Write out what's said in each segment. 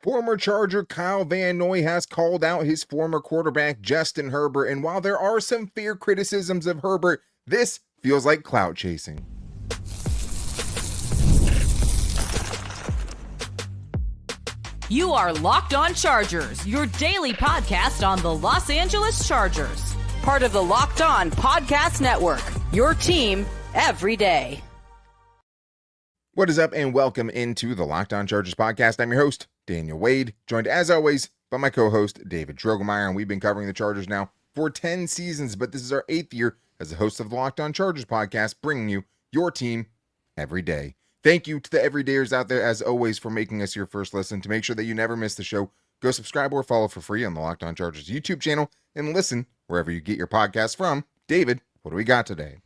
Former Charger Kyle Van Noy has called out his former quarterback Justin Herbert, and while there are some fair criticisms of Herbert, this feels like clout chasing. You are Locked On Chargers, your daily podcast on the Los Angeles Chargers. Part of the Locked On Podcast Network, your team every day. What is up, and welcome into the Locked On Chargers podcast. I'm your host, Daniel Wade, joined as always by my co-host, David Droegemeier, and we've been covering the Chargers now for 10 seasons, but this is our 8th year as the host of the Locked On Chargers podcast, bringing you your team every day. Thank you to the everydayers out there, as always, for making us your first listen. To make sure that you never miss the show, go subscribe or follow for free on the Locked On Chargers YouTube channel, and listen wherever you get your podcasts from. David, what do we got today?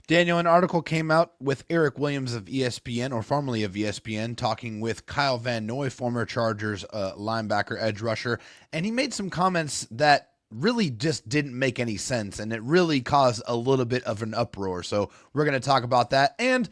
Daniel, an article came out with Eric Williams of ESPN, or formerly of ESPN, talking with Kyle Van Noy, former Chargers linebacker, edge rusher, and he made some comments that really just didn't make any sense, and it really caused a little bit of an uproar. So we're going to talk about that, and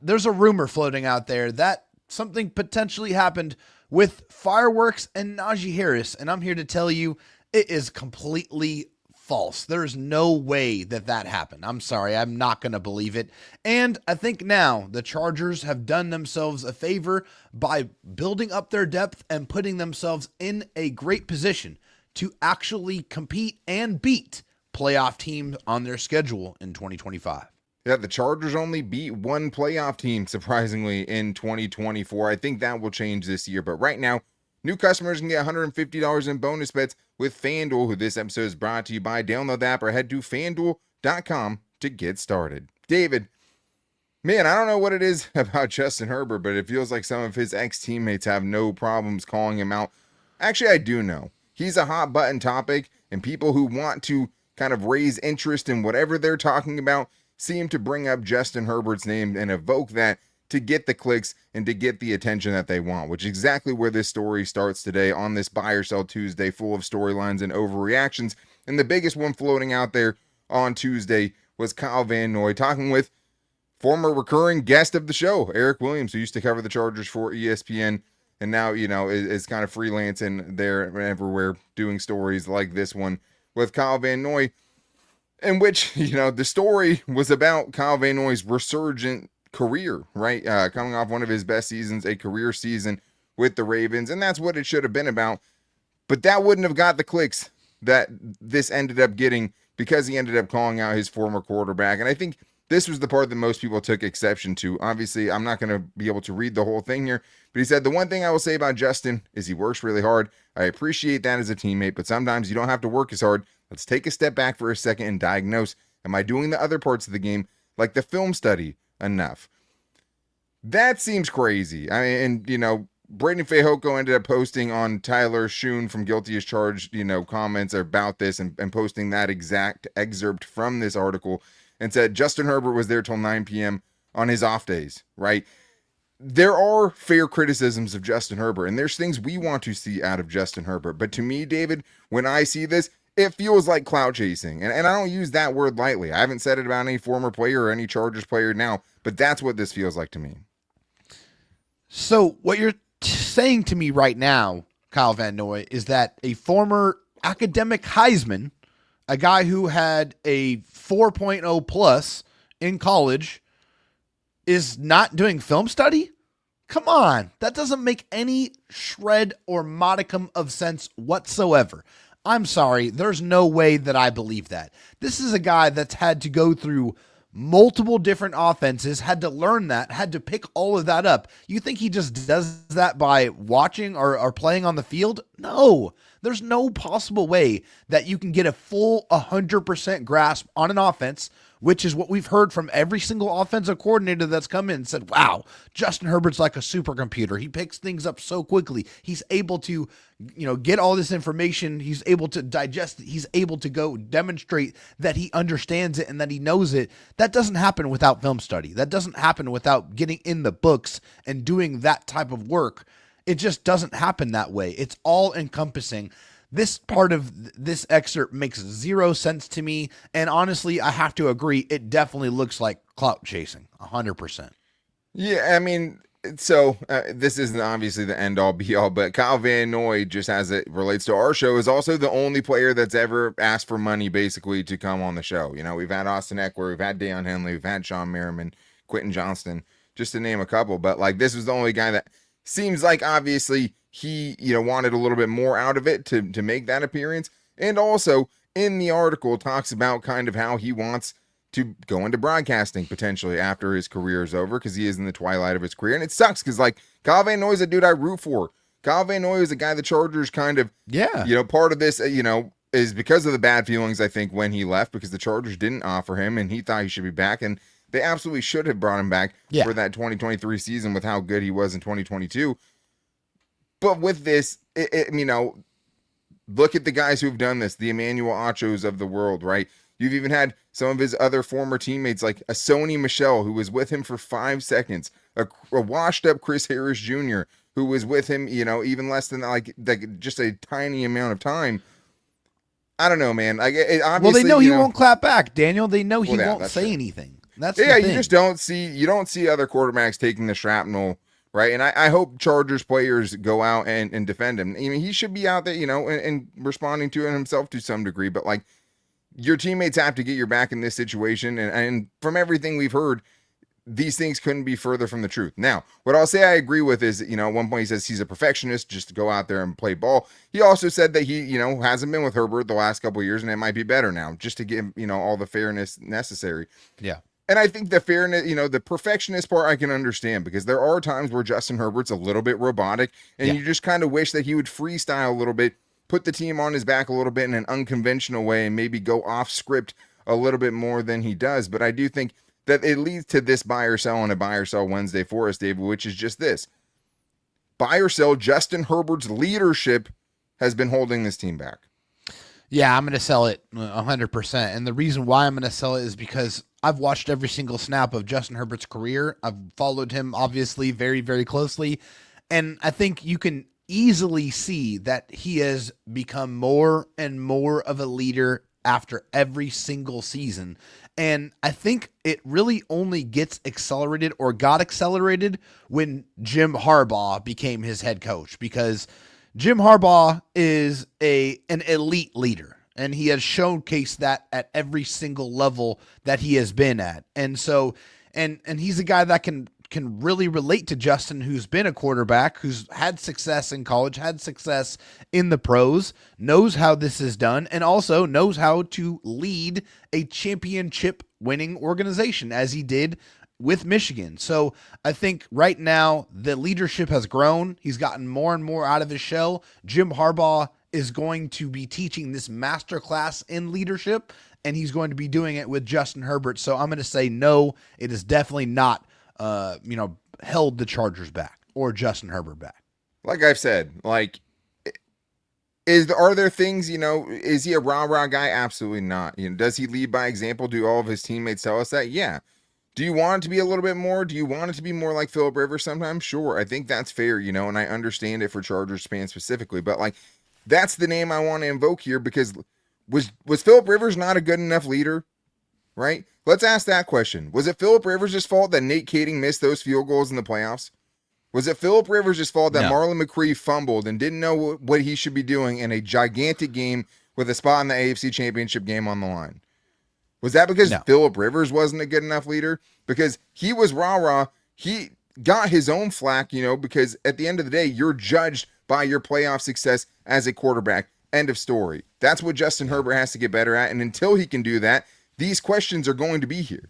there's a rumor floating out there that something potentially happened with fireworks and Najee Harris, and I'm here to tell you it is completely false. There's no way that happened. I'm sorry. I'm not going to believe it. And I think now the Chargers have done themselves a favor by building up their depth and putting themselves in a great position to actually compete and beat playoff teams on their schedule in 2025. Yeah, the Chargers only beat one playoff team, surprisingly, in 2024. I think that will change this year. But right now, new customers can get $150 in bonus bets with FanDuel, who this episode is brought to you by. Download the app or head to FanDuel.com to get started. David, man, I don't know what it is about Justin Herbert, but it feels like some of his ex-teammates have no problems calling him out. Actually, I do know. He's a hot button topic, and people who want to kind of raise interest in whatever they're talking about seem to bring up Justin Herbert's name and evoke that to get the clicks and to get the attention that they want, which is exactly where this story starts today on this Buy or Sell Tuesday, full of storylines and overreactions. And the biggest one floating out there on Tuesday was Kyle Van Noy talking with former recurring guest of the show, Eric Williams, who used to cover the Chargers for ESPN and now, is kind of freelancing there and everywhere doing stories like this one with Kyle Van Noy, in which, the story was about Kyle Van Noy's resurgent career, right? Coming off one of his best seasons, a career season with the Ravens, and that's what it should have been about. But that wouldn't have got the clicks that this ended up getting because he ended up calling out his former quarterback. And I think this was the part that most people took exception to. Obviously, I'm not going to be able to read the whole thing here, but he said, the one thing I will say about Justin is he works really hard. I appreciate that as a teammate, but sometimes you don't have to work as hard. Let's take a step back for a second and diagnose. Am I doing the other parts of the game, like the film study, enough? That seems crazy. Braden Fehoko ended up posting on Tyler Schoon from Guilty as Charged, comments about this and posting that exact excerpt from this article and said Justin Herbert was there till 9 p.m. on his off days, right? There are fair criticisms of Justin Herbert, and there's things we want to see out of Justin Herbert. But to me, David, when I see this, it feels like clout chasing. And I don't use that word lightly. I haven't said it about any former player or any Chargers player now, but that's what this feels like to me. So what you're saying to me right now, Kyle Van Noy, is that a former academic Heisman, a guy who had a 4.0 plus in college, is not doing film study? Come on. That doesn't make any shred or modicum of sense whatsoever. I'm sorry. There's no way that I believe that. This is a guy that's had to go through multiple different offenses, had to learn that, had to pick all of that up. You think he just does that by watching or playing on the field? No, there's no possible way that you can get a full 100% grasp on an offense, which is what we've heard from every single offensive coordinator that's come in and said, wow, Justin Herbert's like a supercomputer. He picks things up so quickly. He's able to, get all this information. He's able to digest it. He's able to go demonstrate that he understands it and that he knows it. That doesn't happen without film study. That doesn't happen without getting in the books and doing that type of work. It just doesn't happen that way. It's all encompassing. This part of this excerpt makes zero sense to me. And honestly, I have to agree. It definitely looks like clout chasing 100%. Yeah. I mean, So this isn't obviously the end all be all, but Kyle Van Noy, just as it relates to our show, is also the only player that's ever asked for money basically to come on the show. You know, we've had Austin Eckler, we've had Deion Henley, we've had Sean Merriman, Quinton Johnston, just to name a couple. But like, this was the only guy that seems like obviously he, you know, wanted a little bit more out of it to make that appearance. And also in the article talks about kind of how he wants to go into broadcasting potentially after his career is over, because he is in the twilight of his career. And it sucks because like Kyle Van Noy is a dude I root for. Kyle Van Noy is a guy the Chargers kind of, you know, part of this, you know, is because of the bad feelings, I think, when he left, because the Chargers didn't offer him and he thought he should be back. And they absolutely should have brought him back for that 2023 season with how good he was in 2022. But with this, you know, look at the guys who've done this, the Emmanuel Ochos of the world, right? You've even had some of his other former teammates, like a Sony Michel, who was with him for 5 seconds, a washed-up Chris Harris Jr., who was with him, you know, even less than like just a tiny amount of time. I don't know, man. Like, obviously, well, they know he won't clap back, Daniel. They know he won't say anything. That's the thing. You just don't see other quarterbacks taking the shrapnel, right? And I hope Chargers players go out and defend him. I mean, he should be out there, you know, and responding to it himself to some degree, but like, your teammates have to get your back in this situation. And from everything we've heard, these things couldn't be further from the truth. Now, what I'll say I agree with is, you know, at one point he says he's a perfectionist just to go out there and play ball. He also said that he, you know, hasn't been with Herbert the last couple of years and it might be better now, just to give, you know, all the fairness necessary. Yeah. And I think the fairness, you know, the perfectionist part I can understand, because there are times where Justin Herbert's a little bit robotic and you just kind of wish that he would freestyle a little bit, put the team on his back a little bit in an unconventional way and maybe go off script a little bit more than he does. But I do think that it leads to this buy or sell on a buy or sell Wednesday for us, David, which is just this. Buy or sell, Justin Herbert's leadership has been holding this team back. Yeah, I'm going to sell it 100%. And the reason why I'm going to sell it is because I've watched every single snap of Justin Herbert's career. I've followed him, obviously, very, very closely. And I think you can easily see that he has become more and more of a leader after every single season. And I think it really only gets accelerated or got accelerated when Jim Harbaugh became his head coach, because Jim Harbaugh is an elite leader, and he has showcased that at every single level that he has been at. And so, and he's a guy that can really relate to Justin, who's been a quarterback, who's had success in college, had success in the pros, knows how this is done, and also knows how to lead a championship winning organization as he did with Michigan. So I think right now the leadership has grown. He's gotten more and more out of his shell. Jim Harbaugh is going to be teaching this masterclass in leadership, and he's going to be doing it with Justin Herbert. So I'm going to say no, it is definitely not held the Chargers back or Justin Herbert back. Like I've said, like, are there things, you know, is he a rah-rah guy? Absolutely not. You know, does he lead by example? Do all of his teammates tell us that? Yeah. Do you want it to be a little bit more? Do you want it to be more like Philip Rivers sometimes? Sure. I think that's fair, you know, and I understand it for Chargers fans specifically, but like, that's the name I want to invoke here, because was Philip Rivers not a good enough leader? Right? Let's ask that question. Was it Philip Rivers' fault that Nate Kading missed those field goals in the playoffs? Was it Philip Rivers' fault that Marlon McCree fumbled and didn't know what he should be doing in a gigantic game with a spot in the AFC Championship game on the line? Was that because Philip Rivers wasn't a good enough leader? Because he was rah-rah. He got his own flack, you know, because at the end of the day, you're judged by your playoff success as a quarterback. End of story. That's what Justin Herbert has to get better at. And until he can do that, these questions are going to be here.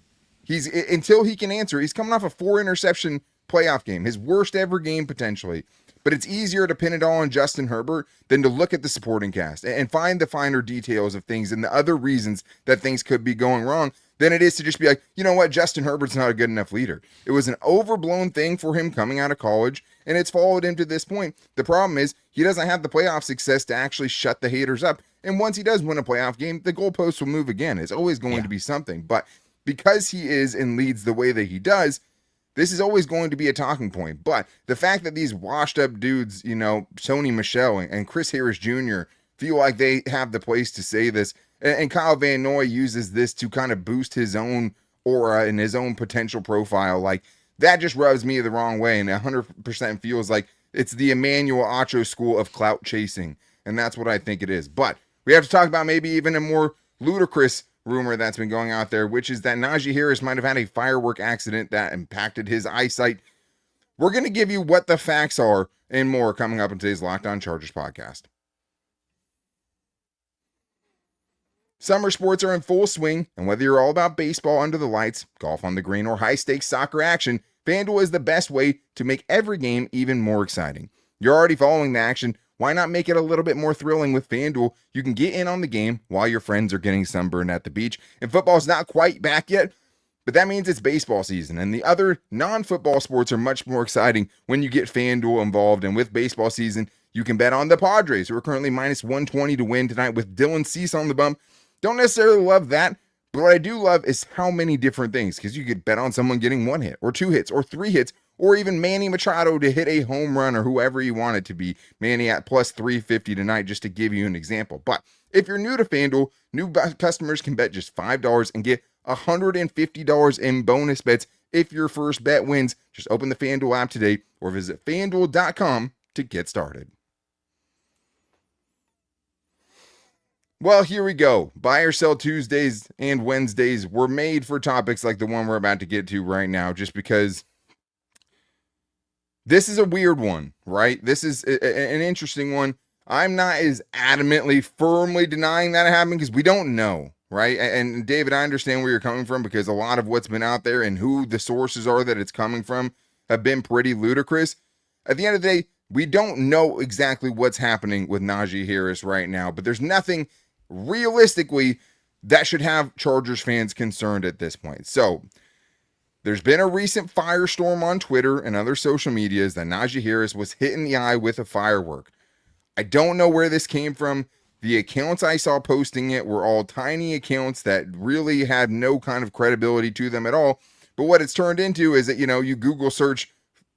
Until he can answer, he's coming off a 4-interception playoff game, his worst ever game potentially. But it's easier to pin it all on Justin Herbert than to look at the supporting cast and find the finer details of things and the other reasons that things could be going wrong than it is to just be like, you know what, Justin Herbert's not a good enough leader. It was an overblown thing for him coming out of college, and it's followed him to this point. The problem is he doesn't have the playoff success to actually shut the haters up. And once he does win a playoff game, the goalposts will move again. It's always going to be something. But because he is and leads the way that he does, this is always going to be a talking point. But the fact that these washed up dudes, you know, Sony Michel and Chris Harris Jr., feel like they have the place to say this, and Kyle Van Noy uses this to kind of boost his own aura and his own potential profile, like, That just rubs me the wrong way, and 100% feels like it's the Emmanuel Acho school of clout chasing, and that's what I think it is. But we have to talk about maybe even a more ludicrous rumor that's been going out there, which is that Najee Harris might have had a firework accident that impacted his eyesight. We're going to give you what the facts are and more coming up in today's Locked On Chargers podcast. Summer sports are in full swing, and whether you're all about baseball under the lights, golf on the green, or high-stakes soccer action, FanDuel is the best way to make every game even more exciting. You're already following the action. Why not make it a little bit more thrilling with FanDuel? You can get in on the game while your friends are getting sunburned at the beach. And football's not quite back yet, but that means it's baseball season. And the other non-football sports are much more exciting when you get FanDuel involved. And with baseball season, you can bet on the Padres, who are currently minus 120 to win tonight with Dylan Cease on the bump. Don't necessarily love that, but what I do love is how many different things, because you could bet on someone getting 1 hit or 2 hits or 3 hits, or even Manny Machado to hit a home run, or whoever you want it to be. Manny at plus 350 tonight, just to give you an example. But if you're new to FanDuel, new customers can bet just $5 and get $150 in bonus bets if your first bet wins. Just open the FanDuel app today or visit FanDuel.com to get started. Well, here we go. Buy or sell Tuesdays and Wednesdays were made for topics like the one we're about to get to right now, just because this is a weird one, right? This is an interesting one. I'm not as adamantly, firmly denying that it happened because we don't know, right? And David, I understand where you're coming from because a lot of what's been out there and who the sources are that it's coming from have been pretty ludicrous. At the end of the day, we don't know exactly what's happening with Najee Harris right now, but there's nothing realistically that should have Chargers fans concerned at this point. So there's been a recent firestorm on Twitter and other social medias that Najee Harris was hit in the eye with a firework. I don't know where this came from. The accounts I saw posting it were all tiny accounts that really had no kind of credibility to them at all. But what it's turned into is that, you Google search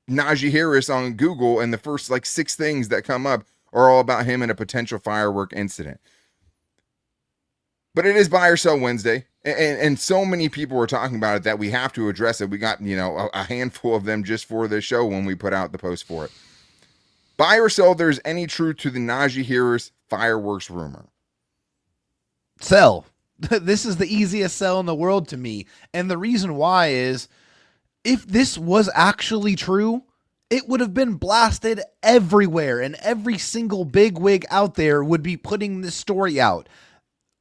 Najee Harris on Google and the first 6 things that come up are all about him and a potential firework incident. But it is Buy or Sell Wednesday, and so many people were talking about it that we have to address it. We got, a handful of them just for the show when we put out the post for it. Buy or sell, there's any truth to the Najee Harris fireworks rumor? Sell. This is the easiest sell in the world to me. And the reason why is, if this was actually true, it would have been blasted everywhere, and every single bigwig out there would be putting this story out.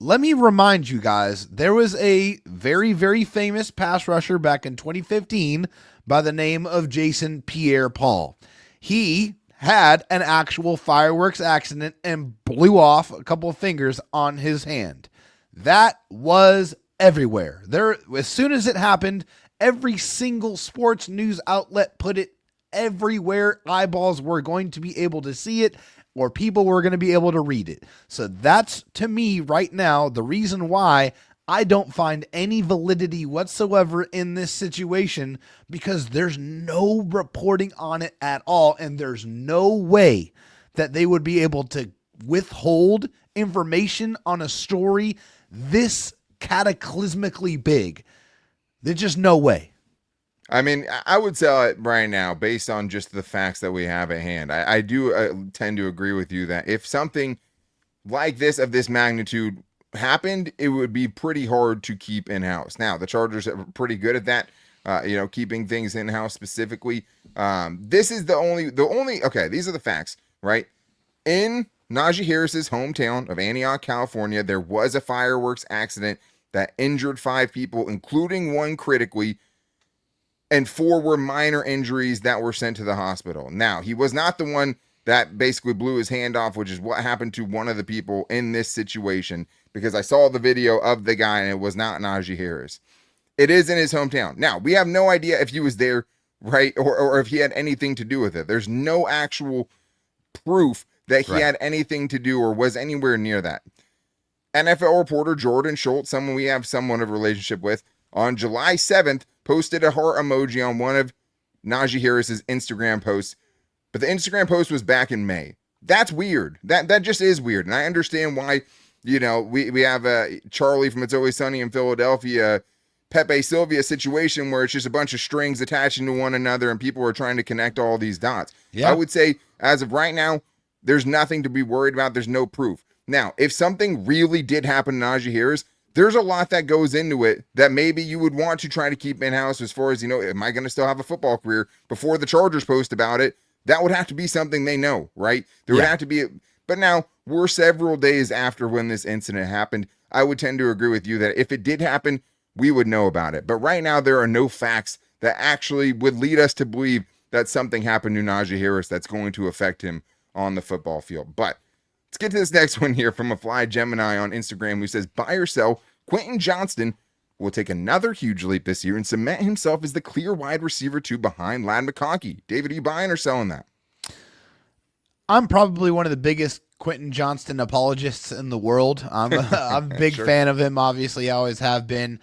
Let me remind you guys, there was a very, very famous pass rusher back in 2015 by the name of Jason Pierre-Paul. He had an actual fireworks accident and blew off a couple of fingers on his hand. That was everywhere. As soon as it happened, every single sports news outlet put it everywhere. Eyeballs were going to be able to see it, or people were going to be able to read it. So that's, to me, right now, the reason why I don't find any validity whatsoever in this situation, because there's no reporting on it at all, and there's no way that they would be able to withhold information on a story this cataclysmically big. There's just no way. I mean, I would sell it right now based on just the facts that we have at hand. I do tend to agree with you that if something like this of this magnitude happened, it would be pretty hard to keep in-house. Now, the Chargers are pretty good at that, keeping things in-house specifically. This is the only, okay, these are the facts, right? In Najee Harris's hometown of Antioch, California, there was a fireworks accident that injured 5 people, including 1 critically, and 4 were minor injuries that were sent to the hospital. Now, he was not the one that basically blew his hand off, which is what happened to one of the people in this situation, because I saw the video of the guy and it was not Najee Harris. It is in his hometown. Now, we have no idea if he was there, right, or if he had anything to do with it. There's no actual proof that he had anything to do or was anywhere near that. NFL reporter Jordan Schultz, someone we have somewhat of a relationship with, on July 7th, posted a heart emoji on one of Najee Harris's Instagram posts, but the Instagram post was back in May. That's weird. That just is weird. And I understand why, we have Charlie from It's Always Sunny in Philadelphia Pepe Sylvia situation where it's just a bunch of strings attaching to one another and people are trying to connect all these dots. Yeah. I would say as of right now, there's nothing to be worried about. There's no proof. Now, if something really did happen to Najee Harris, there's a lot that goes into it that maybe you would want to try to keep in-house as far as, am I going to still have a football career before the Chargers post about it? That would have to be something they know, right? There would have to be, but now we're several days after when this incident happened. I would tend to agree with you that if it did happen, we would know about it. But right now, there are no facts that actually would lead us to believe that something happened to Najee Harris that's going to affect him on the football field. But let's get to this next one here from a Fly Gemini on Instagram who says, buy or sell, Quinton Johnston will take another huge leap this year and cement himself as the clear wide receiver 2 behind Ladd McConkey. David, are you buying or selling that? I'm probably one of the biggest Quinton Johnston apologists in the world. I'm a big fan of him. Obviously, I always have been.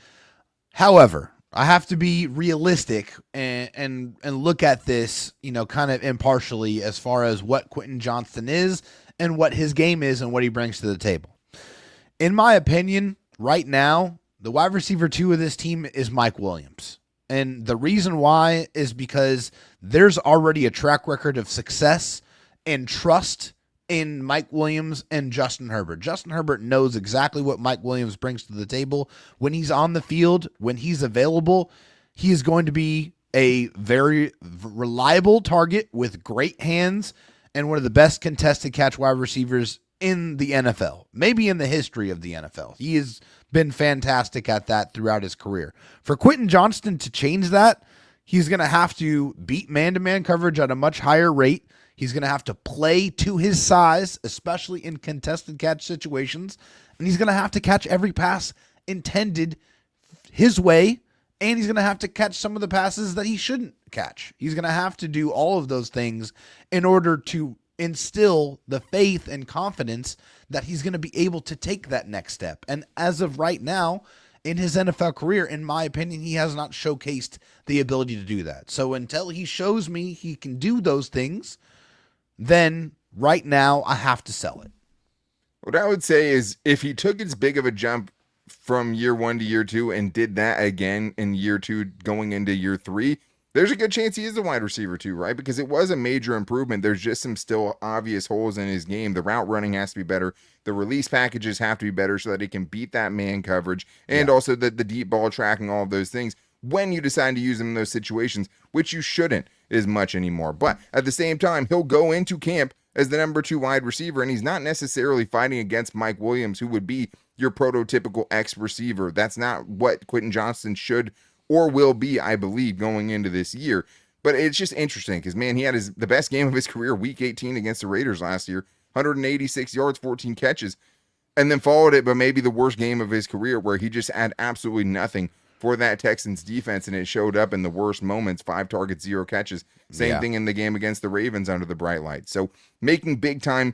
However, I have to be realistic and look at this, kind of impartially as far as what Quinton Johnston is and what his game is and what he brings to the table. In my opinion, right now, the wide receiver 2 of this team is Mike Williams. And the reason why is because there's already a track record of success and trust in Mike Williams and Justin Herbert. Justin Herbert knows exactly what Mike Williams brings to the table. When he's on the field, when he's available, he is going to be a very reliable target with great hands and one of the best contested catch wide receivers in the NFL, maybe in the history of the NFL. He has been fantastic at that throughout his career. For Quinton Johnston to change that, he's going to have to beat man-to-man coverage at a much higher rate. He's going to have to play to his size, especially in contested catch situations. And he's going to have to catch every pass intended his way. And he's going to have to catch some of the passes that he shouldn't catch. He's going to have to do all of those things in order to instill the faith and confidence that he's going to be able to take that next step. And as of right now, in his NFL career, in my opinion, he has not showcased the ability to do that. So until he shows me he can do those things, then right now I have to sell it. What I would say is if he took as big of a jump from year 1 to year 2 and did that again in year 2 going into year 3, there's a good chance he is the wide receiver 2, right? Because it was a major improvement. There's just some still obvious holes in his game. The route running has to be better. The release packages have to be better so that he can beat that man coverage and also the deep ball tracking, all of those things when you decide to use him in those situations, which you shouldn't as much anymore. But at the same time, he'll go into camp as the number 2 wide receiver, and he's not necessarily fighting against Mike Williams, who would be your prototypical X receiver. That's not what Quinton Johnston should or will be, I believe, going into this year. But it's just interesting because, man, he had the best game of his career, week 18 against the Raiders last year, 186 yards, 14 catches, and then followed it by maybe the worst game of his career where he just had absolutely nothing for that Texans defense, and it showed up in the worst moments, 5 targets, 0 catches. Same thing in the game against the Ravens under the bright light. So making big-time,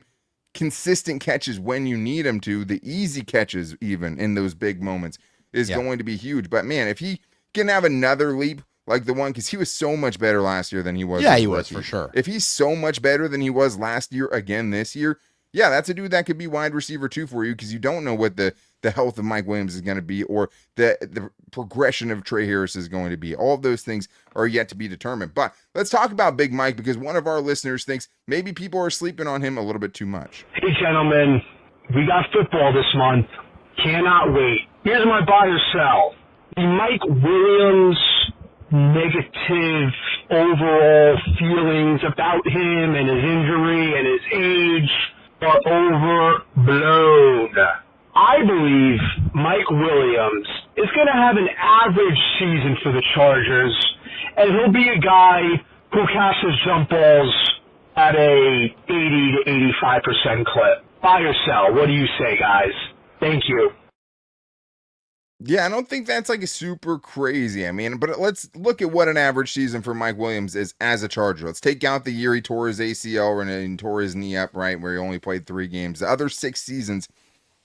consistent catches when you need him to, the easy catches even in those big moments, is going to be huge. But, man, if he can have another leap like the one, because he was so much better last year than he was. Yeah, he was for sure. If he's so much better than he was last year again this year, yeah, that's a dude that could be wide receiver 2 for you because you don't know what the health of Mike Williams is going to be or the progression of Trey Harris is going to be. All of those things are yet to be determined. But let's talk about Big Mike because one of our listeners thinks maybe people are sleeping on him a little bit too much. Hey, gentlemen, we got football this month. Cannot wait. Here's my buy or sell. The Mike Williams negative overall feelings about him and his injury and his age are overblown. I believe Mike Williams is going to have an average season for the Chargers, and he'll be a guy who catches jump balls at a 80 to 85% clip. Buy or sell? What do you say, guys? Thank you. Yeah, I don't think that's like a super crazy. I mean, but let's look at what an average season for Mike Williams is as a Charger. Let's take out the year he tore his ACL and tore his knee up, right, where he only played 3 games. The other 6 seasons,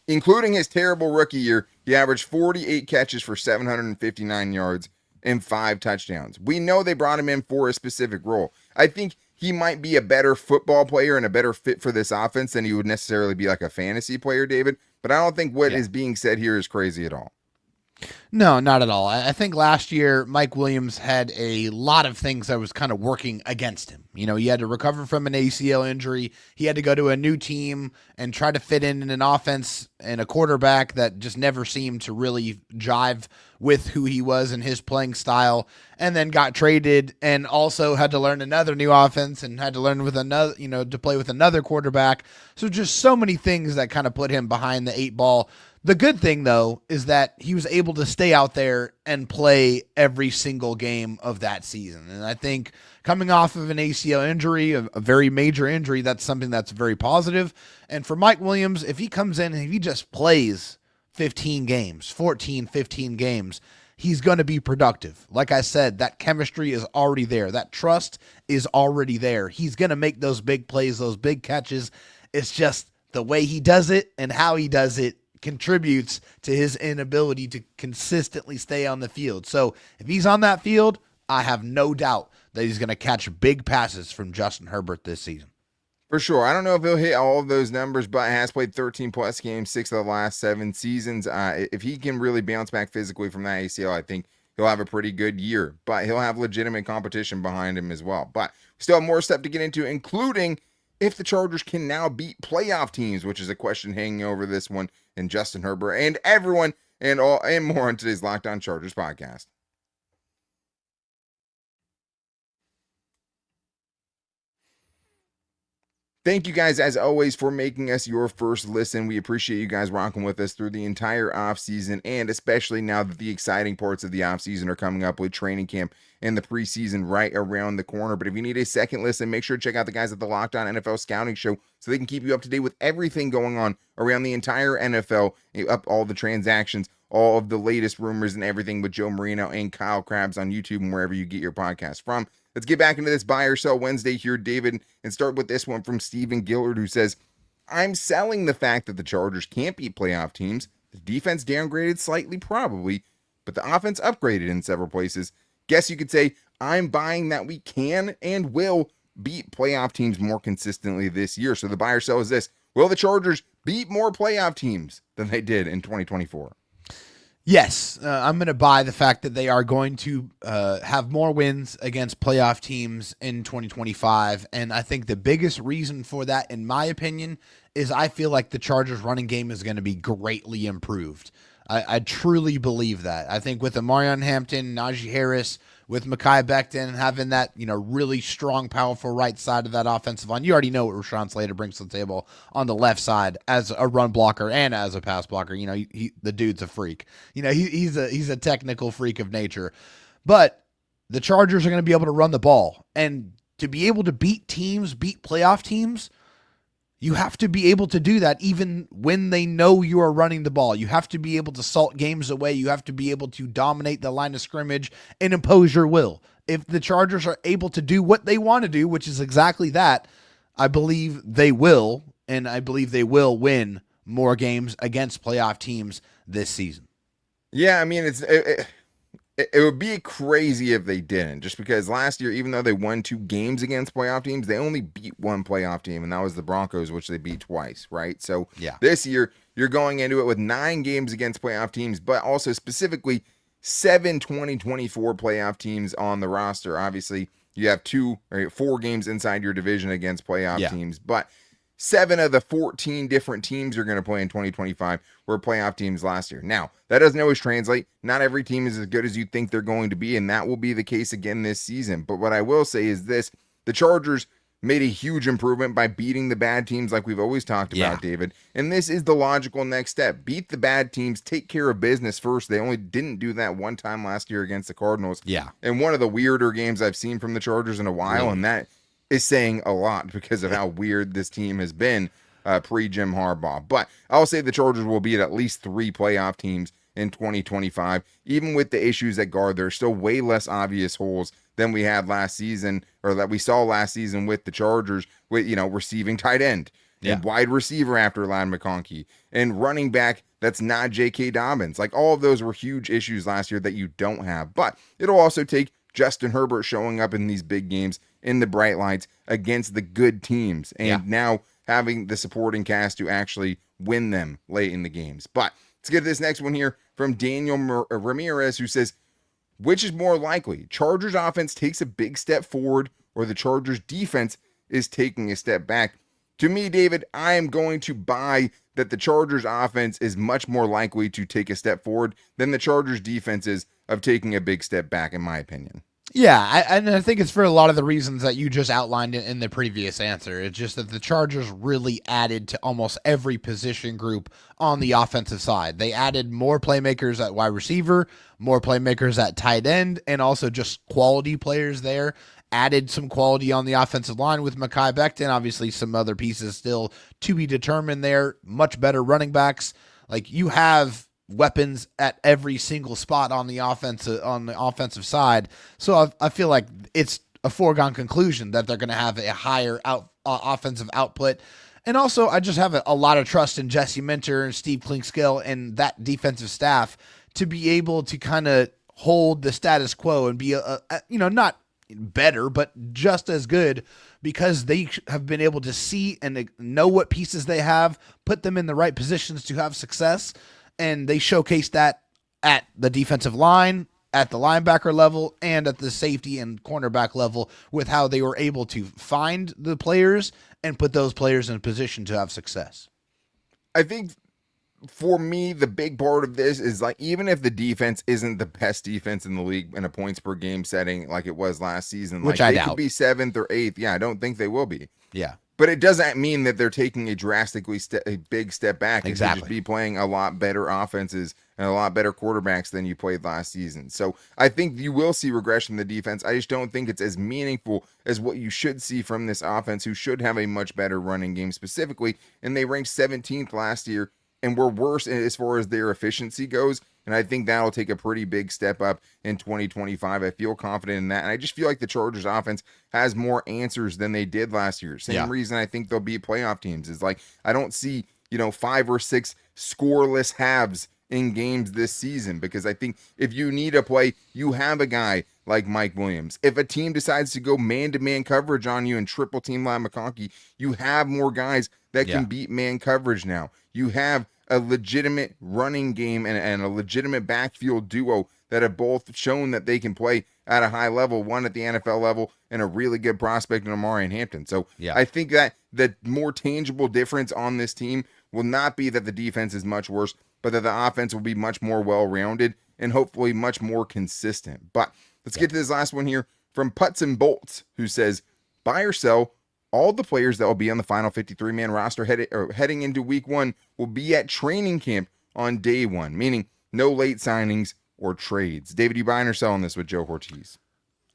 including his terrible rookie year, he averaged 48 catches for 759 yards and 5 touchdowns. We know they brought him in for a specific role. I think he might be a better football player and a better fit for this offense than he would necessarily be like a fantasy player, David. But I don't think what is being said here is crazy at all. No, not at all. I think last year Mike Williams had a lot of things that was kind of working against him. You know, he had to recover from an ACL injury. He had to go to a new team and try to fit in an offense and a quarterback that just never seemed to really jive with who he was and his playing style, and then got traded and also had to learn another new offense and had to learn with another, to play with another quarterback. So just so many things that kind of put him behind the 8 ball. The good thing, though, is that he was able to stay out there and play every single game of that season. And I think coming off of an ACL injury, a very major injury, that's something that's very positive. And for Mike Williams, if he comes in and if he just plays 15 games, 14, 15 games, he's going to be productive. Like I said, that chemistry is already there. That trust is already there. He's going to make those big plays, those big catches. It's just the way he does it and how he does it contributes to his inability to consistently stay on the field. So if he's on that field, I have no doubt that he's going to catch big passes from Justin Herbert this season. For sure. I don't know if he'll hit all of those numbers, but has played 13 plus games, 6 of the last 7 seasons. If he can really bounce back physically from that ACL, I think he'll have a pretty good year, but he'll have legitimate competition behind him as well. But we still have more stuff to get into, including if the Chargers can now beat playoff teams, which is a question hanging over this one, and Justin Herbert and everyone and more on today's Locked On Chargers podcast. Thank you guys, as always, for making us your first listen. We appreciate you guys rocking with us through the entire offseason, and especially now that the exciting parts of the offseason are coming up with training camp and the preseason right around the corner. But if you need a second listen, make sure to check out the guys at the Locked On NFL Scouting Show so they can keep you up to date with everything going on around the entire NFL, up all the transactions, all of the latest rumors and everything with Joe Marino and Kyle Krabs on YouTube and wherever you get your podcast from. Let's get back into this Buy or Sell Wednesday here, David, and start with this one from Stephen Gillard, who says, I'm selling the fact that the Chargers can't beat playoff teams. The defense downgraded slightly, probably, but the offense upgraded in several places. Guess you could say I'm buying that we can and will beat playoff teams more consistently this year. So the buy or sell is this. Will the Chargers beat more playoff teams than they did in 2024? Yes, I'm going to buy the fact that they are going to have more wins against playoff teams in 2025. And I think the biggest reason for that, in my opinion, is I feel like the Chargers running game is going to be greatly improved. I truly believe that. I think with Amarion Hampton, Najee Harris, with Mekhi Becton having that, really strong, powerful right side of that offensive line, you already know what Rashawn Slater brings to the table on the left side as a run blocker and as a pass blocker. The dude's a freak. He's a technical freak of nature. But the Chargers are going to be able to run the ball, and to be able to beat playoff teams, you have to be able to do that even when they know you are running the ball. You have to be able to salt games away. You have to be able to dominate the line of scrimmage and impose your will. If the Chargers are able to do what they want to do, which is exactly that, I believe they will, and I believe they will win more games against playoff teams this season. Yeah, I mean, it would be crazy if they didn't, just because last year, even though they won 2 games against playoff teams, they only beat one playoff team, and that was the Broncos, which they beat twice, right? So This year, you're going into it with 9 games against playoff teams, but also specifically 7 2024 playoff teams on the roster. Obviously, you have 4 games inside your division against playoff teams, but 7 of the 14 different teams you're going to play in 2025 were playoff teams last year. Now, that doesn't always translate. Not every team is as good as you think they're going to be, and that will be the case again this season. But what I will say is this. The Chargers made a huge improvement by beating the bad teams like we've always talked about, David. And this is the logical next step. Beat the bad teams. Take care of business first. They only didn't do that one time last year against the Cardinals. Yeah. And one of the weirder games I've seen from the Chargers in a while, and that is saying a lot because of how weird this team has been pre-Jim Harbaugh. But I'll say the Chargers will beat at least 3 playoff teams in 2025. Even with the issues at guard, there are still way less obvious holes than we had last season, or that we saw last season with the Chargers, with, receiving tight end and wide receiver after Ladd McConkey and running back that's not J.K. Dobbins. Like, all of those were huge issues last year that you don't have. But it'll also take Justin Herbert showing up in these big games in the bright lights against the good teams, and now having the supporting cast to actually win them late in the games. But let's get to this next one here from Daniel Ramirez, who says, which is more likely? Chargers offense takes a big step forward or the Chargers defense is taking a step back? To me, David, I am going to buy that the Chargers offense is much more likely to take a step forward than the Chargers defense is of taking a big step back, in my opinion. Yeah, I think it's for a lot of the reasons that you just outlined in the previous answer. It's just that the Chargers really added to almost every position group on the offensive side. They added more playmakers at wide receiver, more playmakers at tight end, and also just quality players there. Added some quality on the offensive line with Mekhi Becton. Obviously, some other pieces still to be determined there. Much better running backs. Like, you have weapons at every single spot on the offensive side. So I feel like it's a foregone conclusion that they're going to have a higher offensive output. And also, I just have a lot of trust in Jesse Minter and Steve Klinkscale and that defensive staff to be able to kind of hold the status quo and be not better, but just as good, because they have been able to see and know what pieces they have, put them in the right positions to have success. And they showcased that at the defensive line, at the linebacker level, and at the safety and cornerback level with how they were able to find the players and put those players in a position to have success. I think for me, the big part of this is, like, even if the defense isn't the best defense in the league in a points per game setting like it was last season, which like, I they doubt. could be 7th or 8th. Yeah, I don't think they will be. Yeah. But it doesn't mean that they're taking a drastically a big step back. Exactly. It could just be playing a lot better offenses and a lot better quarterbacks than you played last season. So I think you will see regression in the defense. I just don't think it's as meaningful as what you should see from this offense, who should have a much better running game specifically. And they ranked 17th last year and were worse as far as their efficiency goes. And I think that'll take a pretty big step up in 2025. I feel confident in that. And I just feel like the Chargers offense has more answers than they did last year. Same reason I think they'll beat playoff teams is, like, I don't see, 5 or 6 scoreless halves in games this season, because I think if you need a play, you have a guy like Mike Williams. If a team decides to go man-to-man coverage on you and triple team line McConkey, you have more guys that can beat man coverage now. You have a legitimate running game and a legitimate backfield duo that have both shown that they can play at a high level, one at the NFL level, and a really good prospect in Amari and Hampton. So I think that the more tangible difference on this team will not be that the defense is much worse, but that the offense will be much more well-rounded and hopefully much more consistent. But let's get to this last one here from Putts and Bolts, who says, buy or sell, all the players that will be on the final 53-man roster heading into week 1 will be at training camp on day 1, meaning no late signings or trades. David, you buying or selling this with Joe Ortiz?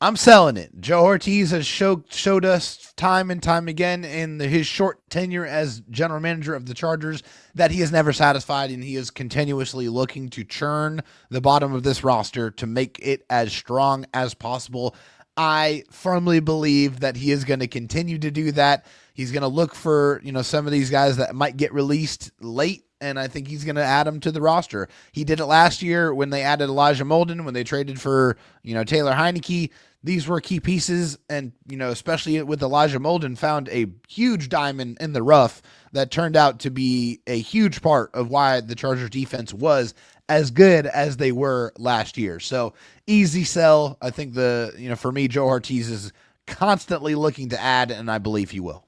I'm selling it. Joe Ortiz has showed us time and time again in his short tenure as general manager of the Chargers that he is never satisfied, and he is continuously looking to churn the bottom of this roster to make it as strong as possible. I firmly believe that he is going to continue to do that. He's going to look for, some of these guys that might get released late, and I think he's going to add them to the roster. He did it last year when they added Elijah Molden, when they traded for, Taylor Heineke. These were key pieces, and, especially with Elijah Molden, found a huge diamond in the rough that turned out to be a huge part of why the Chargers defense was as good as they were last year. So easy sell. I think for me, Joe Ortiz is constantly looking to add, and I believe he will.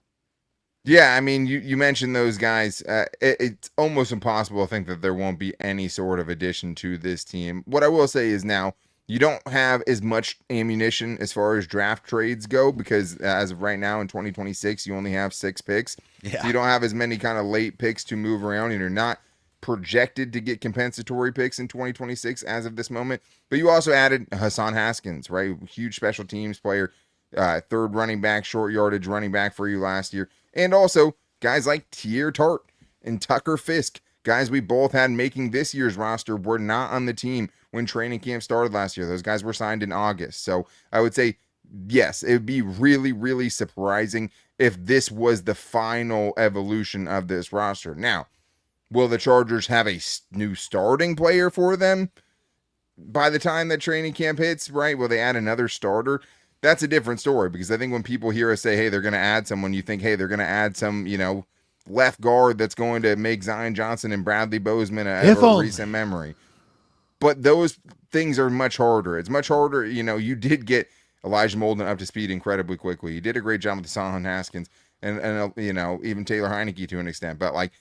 Yeah, I mean, you mentioned those guys. It's almost impossible to think that there won't be any sort of addition to this team. What I will say is now, you don't have as much ammunition as far as draft trades go, because as of right now in 2026, you only have 6 picks. Yeah. So you don't have as many kind of late picks to move around, and you're not projected to get compensatory picks in 2026 as of this moment. But you also added Hassan Haskins, right? Huge special teams player, third running back, short yardage running back for you last year. And also guys like Tier Tart and Tucker Fisk, guys we both had making this year's roster, were not on the team when training camp started last year. Those guys were signed in August. So I would say, yes, it would be really, really surprising if this was the final evolution of this roster. Now, will the Chargers have a new starting player for them by the time that training camp hits, right? Will they add another starter? That's a different story, because I think when people hear us say, hey, they're going to add someone, you think, hey, they're going to add some, left guard that's going to make Zion Johnson and Bradley Bozeman a recent memory. but those things are much harder. It's much harder. You did get Elijah Molden up to speed incredibly quickly. You did a great job with Solon Haskins and even Taylor Heineke to an extent. But like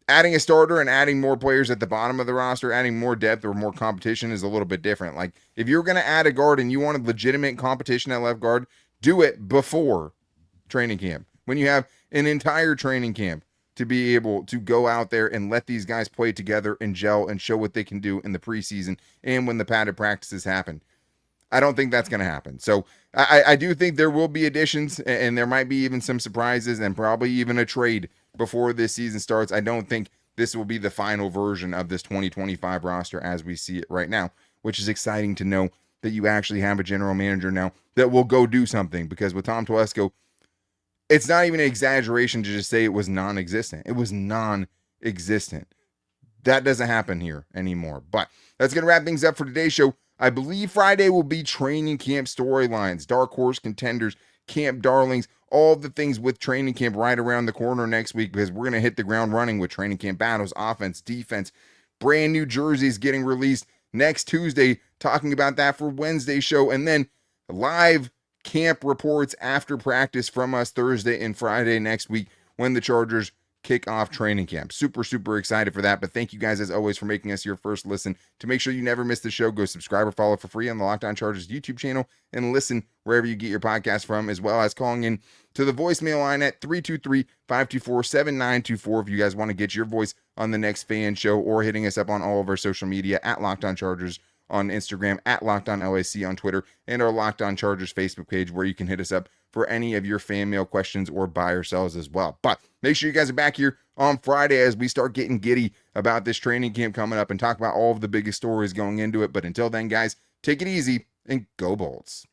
adding a starter and adding more players at the bottom of the roster, adding more depth or more competition is a little bit different. Like if you're going to add a guard and you wanted legitimate competition at left guard, do it before training camp, when you have an entire training camp to be able to go out there and let these guys play together and gel and show what they can do in the preseason and when the padded practices happen. I don't think that's going to happen. So I do think there will be additions, and there might be even some surprises and probably even a trade before this season starts. I don't think this will be the final version of this 2025 roster as we see it right now, which is exciting to know that you actually have a general manager now that will go do something, because with Tom Telesco, it's not even an exaggeration to just say it was non-existent. It was non-existent. That doesn't happen here anymore. But that's going to wrap things up for today's show. I believe Friday will be training camp storylines, dark horse contenders, camp darlings, all the things with training camp right around the corner next week, because we're going to hit the ground running with training camp battles, offense, defense, brand new jerseys getting released next Tuesday, talking about that for Wednesday's show, and then live camp reports after practice from us Thursday and Friday next week when the Chargers kick off training camp. Super, super excited for that. But thank you guys as always for making us your first listen. To make sure you never miss the show, go subscribe or follow for free on the Locked On Chargers YouTube channel and listen wherever you get your podcast from, as well as calling in to the voicemail line at 323-524-7924 if you guys want to get your voice on the next fan show, or hitting us up on all of our social media at Locked On Chargers on Instagram, at Locked On LAC on Twitter, and our Locked On Chargers Facebook page, where you can hit us up for any of your fan mail questions or buy or sells as well. But make sure you guys are back here on Friday as we start getting giddy about this training camp coming up and talk about all of the biggest stories going into it. But until then, guys, take it easy and go Bolts.